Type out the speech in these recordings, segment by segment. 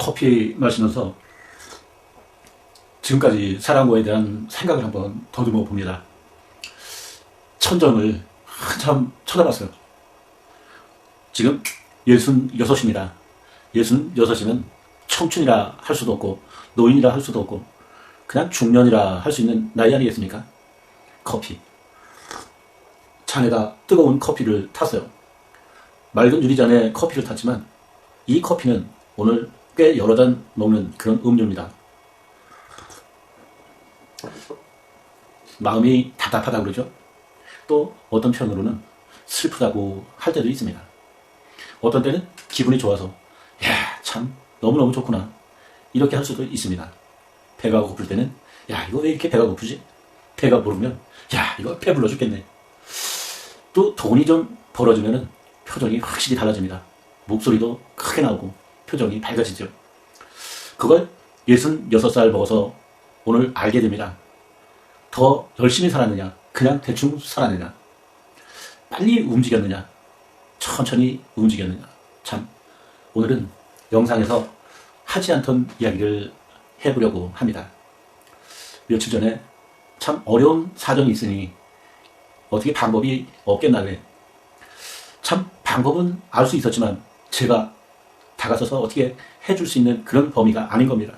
커피 마시면서 지금까지 살아온 거에 대한 생각을 한번 더듬어 봅니다. 천정을 한참 쳐다봤어요. 지금 66입니다. 66이면 청춘이라 할 수도 없고 노인이라 할 수도 없고 그냥 중년이라 할 수 있는 나이 아니겠습니까? 커피. 잔에다 뜨거운 커피를 탔어요. 맑은 유리잔에 커피를 탔지만 이 커피는 오늘 꽤 여러 잔 먹는 그런 음료입니다. 마음이 답답하다고 그러죠. 또 어떤 편으로는 슬프다고 할 때도 있습니다. 어떤 때는 기분이 좋아서 야, 참 너무너무 좋구나 이렇게 할 수도 있습니다. 배가 고플 때는 야, 이거 왜 이렇게 배가 고프지? 배가 부르면 야, 이거 배불러 죽겠네. 또 돈이 좀 벌어지면은 표정이 확실히 달라집니다. 목소리도 크게 나오고 표정이 밝아지죠. 그걸 66살 먹어서 오늘 알게 됩니다. 더 열심히 살았느냐, 그냥 대충 살았느냐, 빨리 움직였느냐, 천천히 움직였느냐. 참 오늘은 영상에서 하지 않던 이야기를 해보려고 합니다. 며칠 전에 참 어려운 사정이 있으니 어떻게 방법이 없겠나래. 참 방법은 알 수 있었지만 제가 다가서서 어떻게 해줄 수 있는 그런 범위가 아닌 겁니다.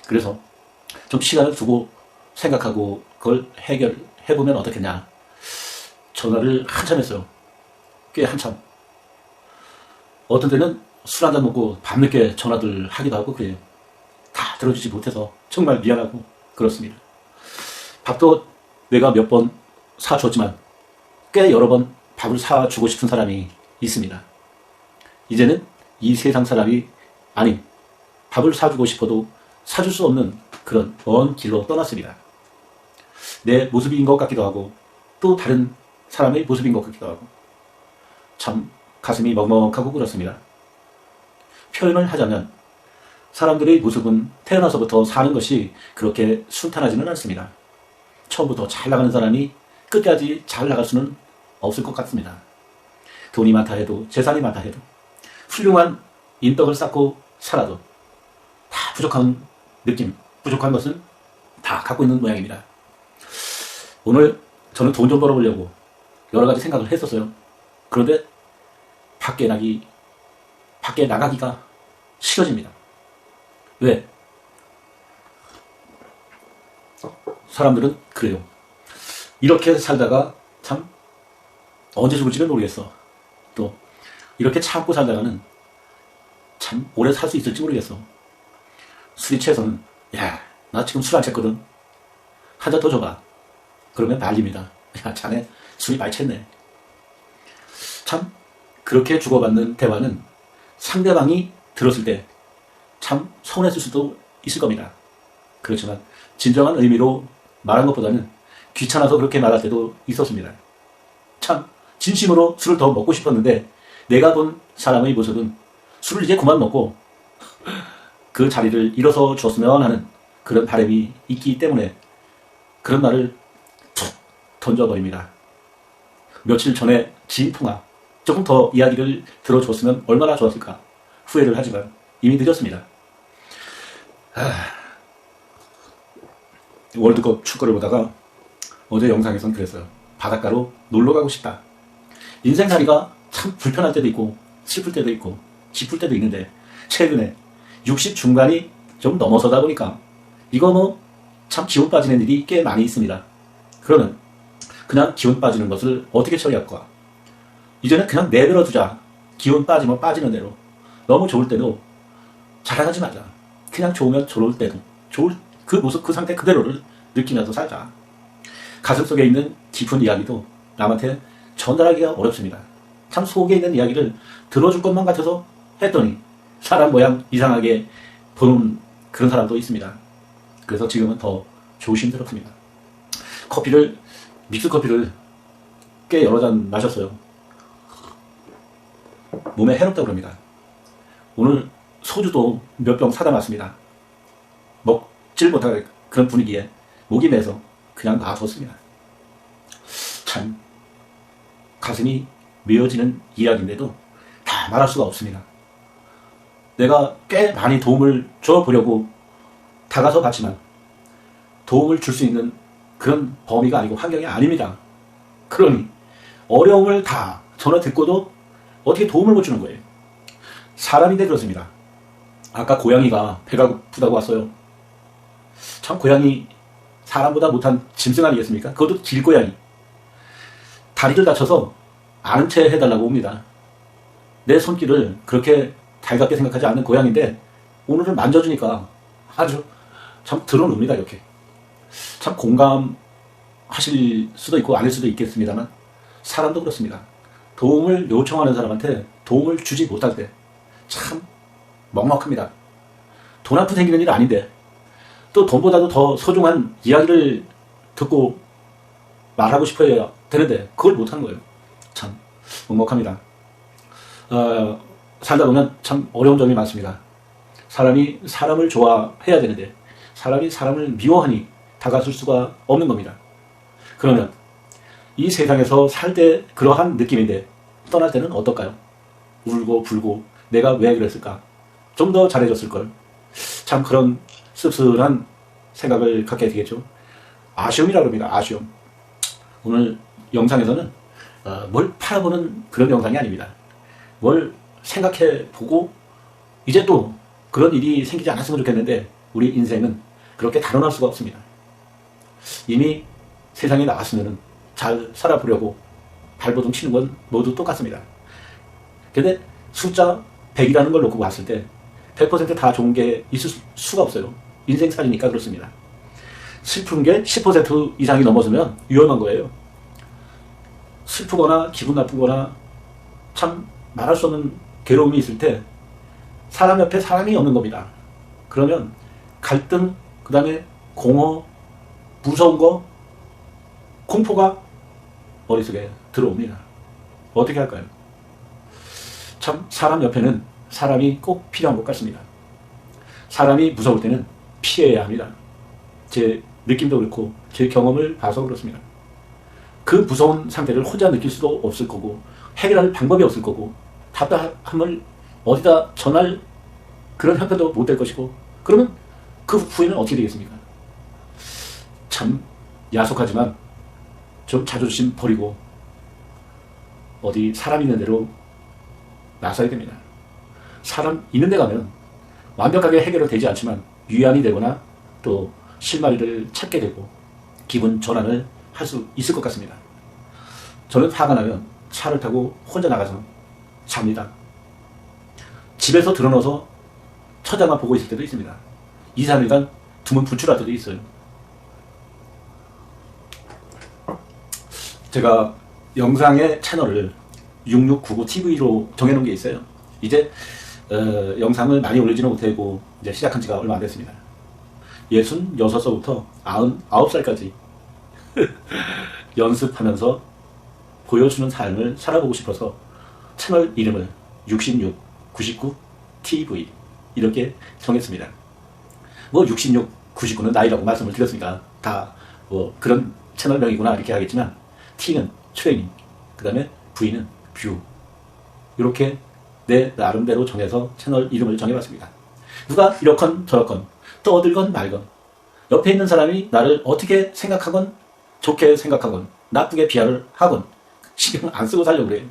그래서 좀 시간을 두고 생각하고 그걸 해결해보면 어떻겠냐. 전화를 한참 했어요. 꽤 한참. 어떤 때는 술 한잔 먹고 밤늦게 전화들 하기도 하고 그래요. 다 들어주지 못해서 정말 미안하고 그렇습니다. 밥도 내가 몇 번 사줬지만 꽤 여러 번 밥을 사주고 싶은 사람이 있습니다. 이제는 이 세상 사람이 아닌 밥을 사주고 싶어도 사줄 수 없는 그런 먼 길로 떠났습니다. 내 모습인 것 같기도 하고 또 다른 사람의 모습인 것 같기도 하고 참 가슴이 먹먹하고 그렇습니다. 표현을 하자면 사람들의 모습은 태어나서부터 사는 것이 그렇게 순탄하지는 않습니다. 처음부터 잘 나가는 사람이 끝까지 잘 나갈 수는 없을 것 같습니다. 돈이 많다 해도 재산이 많다 해도 훌륭한 인덕을 쌓고 살아도 다 부족한 느낌, 부족한 것은 다 갖고 있는 모양입니다. 오늘 저는 돈 좀 벌어보려고 여러 가지 생각을 했었어요. 그런데 밖에 나가기가 싫어집니다. 왜? 사람들은 그래요. 이렇게 살다가 참 언제 죽을지는 모르겠어. 또 이렇게 참고 살다가는 참 오래 살 수 있을지 모르겠어. 술이 취해서는 야, 나 지금 술 안 챘거든. 한 잔 더 줘봐. 그러면 난립니다. 야, 자네 술이 많이 챘네. 참 그렇게 주고받는 대화는 상대방이 들었을 때 참 서운했을 수도 있을 겁니다. 그렇지만 진정한 의미로 말한 것보다는 귀찮아서 그렇게 말할 때도 있었습니다. 참 진심으로 술을 더 먹고 싶었는데 내가 본 사람의 모습은 술을 이제 그만 먹고 그 자리를 일어서 줬으면 하는 그런 바람이 있기 때문에 그런 말을 툭 던져버립니다. 며칠 전에 지통화 조금 더 이야기를 들어줬으면 얼마나 좋았을까 후회를 하지만 이미 늦었습니다. 월드컵 축구를 보다가 어제 영상에선 그랬어요. 바닷가로 놀러 가고 싶다. 인생살이가 참 불편할 때도 있고 슬플 때도 있고 기쁠 때도 있는데 최근에 60 중반이 좀 넘어서다 보니까 이거 뭐 참 기운 빠지는 일이 꽤 많이 있습니다. 그러면 그냥 기운 빠지는 것을 어떻게 처리할까? 이제는 그냥 내버려 두자. 기운 빠지면 빠지는 대로. 너무 좋을 때도 자랑하지 말자. 그냥 좋으면 좋을 때도 좋을 그 모습 그 상태 그대로를 느끼면서 살자. 가슴속에 있는 깊은 이야기도 남한테 전달하기가 어렵습니다. 참 속에 있는 이야기를 들어줄 것만 같아서 했더니 사람 모양 이상하게 보는 그런 사람도 있습니다. 그래서 지금은 더 조심스럽습니다. 믹스커피를 꽤 여러 잔 마셨어요. 몸에 해롭다고 그럽니다. 오늘 소주도 몇 병 사다 놨습니다. 먹질 못할 그런 분위기에 목이 메서 그냥 놔뒀습니다. 참 가슴이 메어지는 이야기인데도 다 말할 수가 없습니다. 내가 꽤 많이 도움을 줘보려고 다가서 봤지만 도움을 줄 수 있는 그런 범위가 아니고 환경이 아닙니다. 그러니 어려움을 다 전화 듣고도 어떻게 도움을 못 주는 거예요. 사람인데 그렇습니다. 아까 고양이가 배가 고프다고 왔어요. 참 고양이 사람보다 못한 짐승 아니겠습니까? 그것도 길고양이. 다리를 다쳐서 아는 채 해달라고 옵니다. 내 손길을 그렇게 달갑게 생각하지 않는 고양인데 오늘은 만져주니까 아주 참 드러눕니다. 이렇게 참 공감하실 수도 있고 아닐 수도 있겠습니다만 사람도 그렇습니다. 도움을 요청하는 사람한테 도움을 주지 못할 때 참 먹먹합니다. 돈 한 푼 생기는 일 아닌데 또 돈보다도 더 소중한 이야기를 듣고 말하고 싶어야 되는데 그걸 못하는 거예요. 참 먹먹합니다. 살다 보면 참 어려운 점이 많습니다. 사람이 사람을 좋아해야 되는데 사람이 사람을 미워하니 다가설 수가 없는 겁니다. 그러면 이 세상에서 살 때 그러한 느낌인데 떠날 때는 어떨까요? 울고 불고 내가 왜 그랬을까? 좀 더 잘해줬을걸. 참 그런 씁쓸한 생각을 갖게 되겠죠. 아쉬움이라고 합니다. 아쉬움. 오늘 영상에서는 뭘 팔아보는 그런 영상이 아닙니다. 뭘 생각해보고 이제 또 그런 일이 생기지 않았으면 좋겠는데 우리 인생은 그렇게 단언할 수가 없습니다. 이미 세상에 나왔으면 잘 살아보려고 발버둥 치는 건 모두 똑같습니다. 근데 숫자 100이라는 걸 놓고 봤을 때 100% 다 좋은 게 있을 수가 없어요. 인생살이니까 그렇습니다. 슬픈 게 10% 이상이 넘어서면 위험한 거예요. 슬프거나 기분 나쁘거나 참 말할 수 없는 괴로움이 있을 때 사람 옆에 사람이 없는 겁니다. 그러면 갈등, 그 다음에 공허, 무서운 거, 공포가 머릿속에 들어옵니다. 어떻게 할까요? 참 사람 옆에는 사람이 꼭 필요한 것 같습니다. 사람이 무서울 때는 피해야 합니다. 제 느낌도 그렇고 제 경험을 봐서 그렇습니다. 그 무서운 상태를 혼자 느낄 수도 없을 거고 해결할 방법이 없을 거고 답답함을 어디다 전할 그런 형편도 못 될 것이고 그러면 그 후에는 어떻게 되겠습니까? 참 야속하지만 좀 자존심 버리고 어디 사람 있는 데로 나서야 됩니다. 사람 있는 데 가면 완벽하게 해결은 되지 않지만 위안이 되거나 또 실마리를 찾게 되고 기분 전환을 할 수 있을 것 같습니다. 저는 화가 나면 차를 타고 혼자 나가서 잡니다. 집에서 들어넣어서 천장만 보고 있을 때도 있습니다. 2, 3일간 두문 분출할 때도 있어요. 제가 영상의 채널을 6699TV로 정해놓은 게 있어요. 이제 영상을 많이 올리지는 못하고 이제 시작한 지가 얼마 안 됐습니다. 66살부터 99살까지 연습하면서 보여주는 삶을 살아보고 싶어서 채널 이름을 66, 99, TV 이렇게 정했습니다. 뭐 66, 99는 나이라고 말씀을 드렸으니까 다 뭐 그런 채널명이구나 이렇게 하겠지만 T는 트레이닝, 그 다음에 V는 뷰 이렇게 내 나름대로 정해서 채널 이름을 정해봤습니다. 누가 이렇건 저렇건 떠들건 말건 옆에 있는 사람이 나를 어떻게 생각하건 좋게 생각하건 나쁘게 비하를 하건 신경 안 쓰고 살려고 그래요.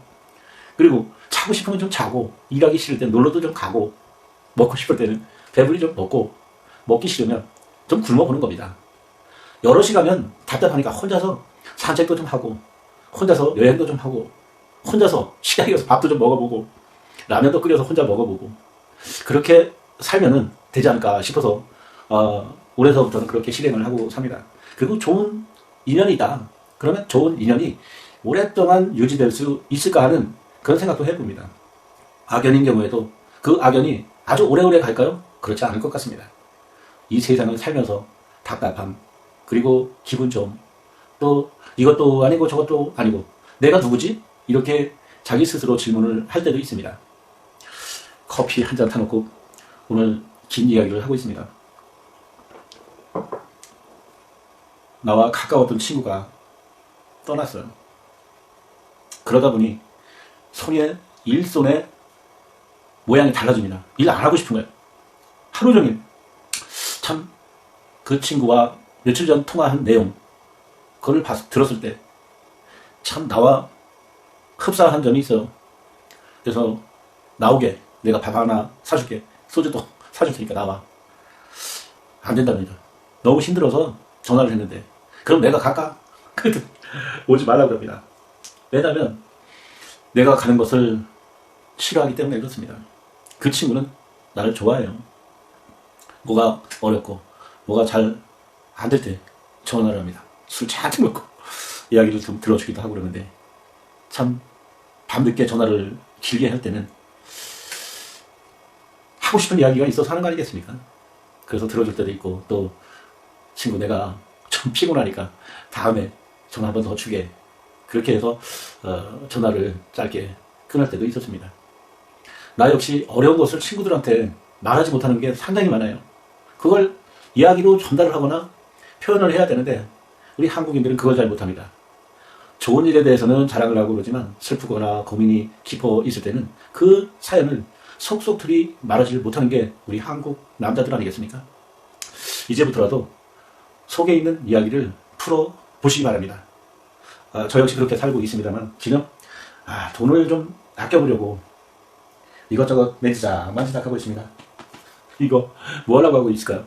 그리고 자고 싶으면 좀 자고 일하기 싫을 땐 놀러도 좀 가고 먹고 싶을 때는 배불리 좀 먹고 먹기 싫으면 좀 굶어보는 겁니다. 여럿이 가면 답답하니까 혼자서 산책도 좀 하고 혼자서 여행도 좀 하고 혼자서 시간이 가서 밥도 좀 먹어보고 라면도 끓여서 혼자 먹어보고 그렇게 살면은 되지 않을까 싶어서 올해서부터는 그렇게 실행을 하고 삽니다. 그리고 좋은 인연이다. 그러면 좋은 인연이 오랫동안 유지될 수 있을까 하는 그런 생각도 해봅니다. 악연인 경우에도 그 악연이 아주 오래오래 갈까요? 그렇지 않을 것 같습니다. 이 세상을 살면서 답답함 그리고 기분 좀 또 이것도 아니고 저것도 아니고 내가 누구지? 이렇게 자기 스스로 질문을 할 때도 있습니다. 커피 한 잔 타놓고 오늘 긴 이야기를 하고 있습니다. 나와 가까웠던 친구가 떠났어요. 그러다 보니 손에 일손에 모양이 달라집니다. 일 안 하고 싶은 거예요. 하루 종일. 참, 그 친구와 며칠 전 통화한 내용, 그걸 들었을 때, 참 나와 흡사한 점이 있어요. 그래서 나오게, 내가 밥 하나 사줄게. 소주도 사줄 테니까 나와. 안 된답니다. 너무 힘들어서 전화를 했는데, 그럼 내가 갈까? 오지 말라고 합니다. 왜냐면, 내가 가는 것을 싫어하기 때문에 그렇습니다. 그 친구는 나를 좋아해요. 뭐가 어렵고 뭐가 잘 안 될 때 전화를 합니다. 술 잔뜩 먹고 이야기를 좀 들어주기도 하고 그러는데, 참 밤늦게 전화를 길게 할 때는 하고 싶은 이야기가 있어서 하는 거 아니겠습니까? 그래서 들어줄 때도 있고, 또 친구 내가 좀 피곤하니까 다음에 전화 한 번 더 주게, 그렇게 해서 전화를 짧게 끊을 때도 있었습니다. 나 역시 어려운 것을 친구들한테 말하지 못하는 게 상당히 많아요. 그걸 이야기로 전달을 하거나 표현을 해야 되는데, 우리 한국인들은 그걸 잘 못합니다. 좋은 일에 대해서는 자랑을 하고 그러지만, 슬프거나 고민이 깊어 있을 때는 그 사연을 속속들이 말하지 못하는 게 우리 한국 남자들 아니겠습니까? 이제부터라도 속에 있는 이야기를 풀어보시기 바랍니다. 저 역시 그렇게 살고 있습니다만, 지금 돈을 좀 아껴보려고 이것저것 만지작 하고 있습니다. 이거 뭐 하려고 하고 있을까요?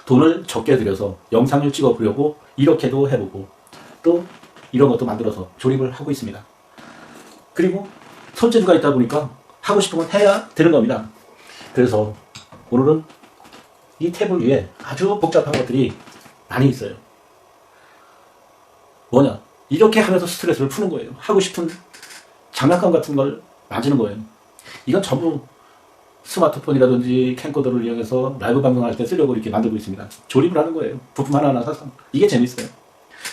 돈을 적게 들여서 영상을 찍어보려고 이렇게도 해보고, 또 이런 것도 만들어서 조립을 하고 있습니다. 그리고 손재주가 있다 보니까 하고 싶은 건 해야 되는 겁니다. 그래서 오늘은 이 탭을 위에 아주 복잡한 것들이 많이 있어요. 뭐냐? 이렇게 하면서 스트레스를 푸는 거예요. 하고 싶은 장난감 같은 걸 만지는 거예요. 이건 전부 스마트폰이라든지 캠코더를 이용해서 라이브 방송할 때 쓰려고 이렇게 만들고 있습니다. 조립을 하는 거예요. 부품 하나하나 사서. 이게 재밌어요.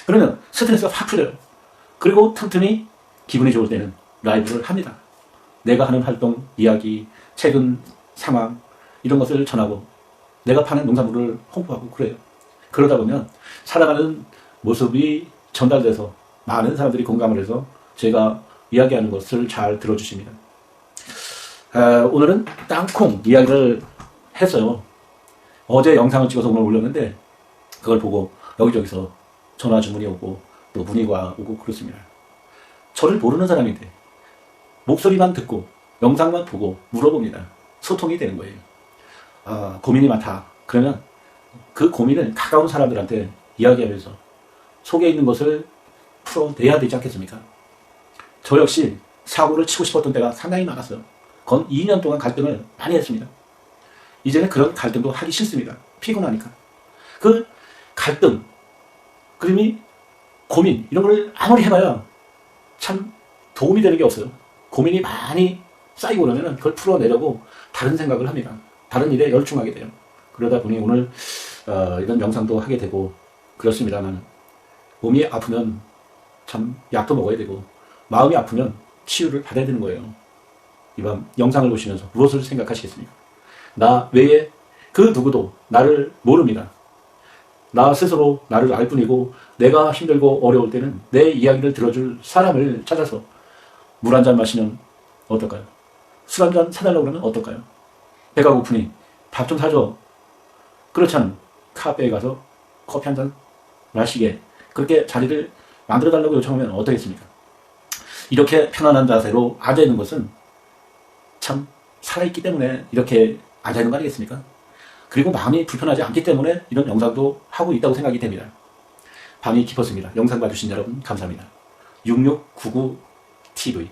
그러면 스트레스가 확 풀려요. 그리고 틈틈이 기분이 좋을 때는 라이브를 합니다. 내가 하는 활동, 이야기, 최근 상황, 이런 것을 전하고, 내가 파는 농산물을 홍보하고 그래요. 그러다 보면 살아가는 모습이 전달돼서 많은 사람들이 공감을 해서 제가 이야기하는 것을 잘 들어주십니다. 오늘은 땅콩 이야기를 했어요. 어제 영상을 찍어서 오늘 올렸는데, 그걸 보고 여기저기서 전화 주문이 오고 또 문의가 오고 그렇습니다. 저를 모르는 사람인데 목소리만 듣고 영상만 보고 물어봅니다. 소통이 되는 거예요. 고민이 많다. 그러면 그 고민을 가까운 사람들한테 이야기하면서 속에 있는 것을 풀어내야 되지 않겠습니까? 저 역시 사고를 치고 싶었던 때가 상당히 많았어요. 건 2년 동안 갈등을 많이 했습니다. 이제는 그런 갈등도 하기 싫습니다. 피곤하니까. 그 갈등, 그림이 고민, 이런 걸 아무리 해봐야 참 도움이 되는 게 없어요. 고민이 많이 쌓이고 그러면 그걸 풀어내려고 다른 생각을 합니다. 다른 일에 열중하게 돼요. 그러다 보니 오늘 이런 영상도 하게 되고 그렇습니다만, 몸이 아프면 참 약도 먹어야 되고, 마음이 아프면 치유를 받아야 되는 거예요. 이번 영상을 보시면서 무엇을 생각하시겠습니까? 나 외에 그 누구도 나를 모릅니다. 나 스스로 나를 알 뿐이고, 내가 힘들고 어려울 때는 내 이야기를 들어줄 사람을 찾아서 물 한 잔 마시면 어떨까요? 술 한 잔 사달라고 그러면 어떨까요? 배가 고프니 밥 좀 사줘. 그렇지 않으면 카페에 가서 커피 한 잔 마시게, 그렇게 자리를 만들어달라고 요청하면 어떻겠습니까? 이렇게 편안한 자세로 앉아있는 것은 참 살아있기 때문에 이렇게 앉아있는 거 아니겠습니까? 그리고 마음이 불편하지 않기 때문에 이런 영상도 하고 있다고 생각이 됩니다. 밤이 깊었습니다. 영상 봐주신 여러분 감사합니다. 6699TV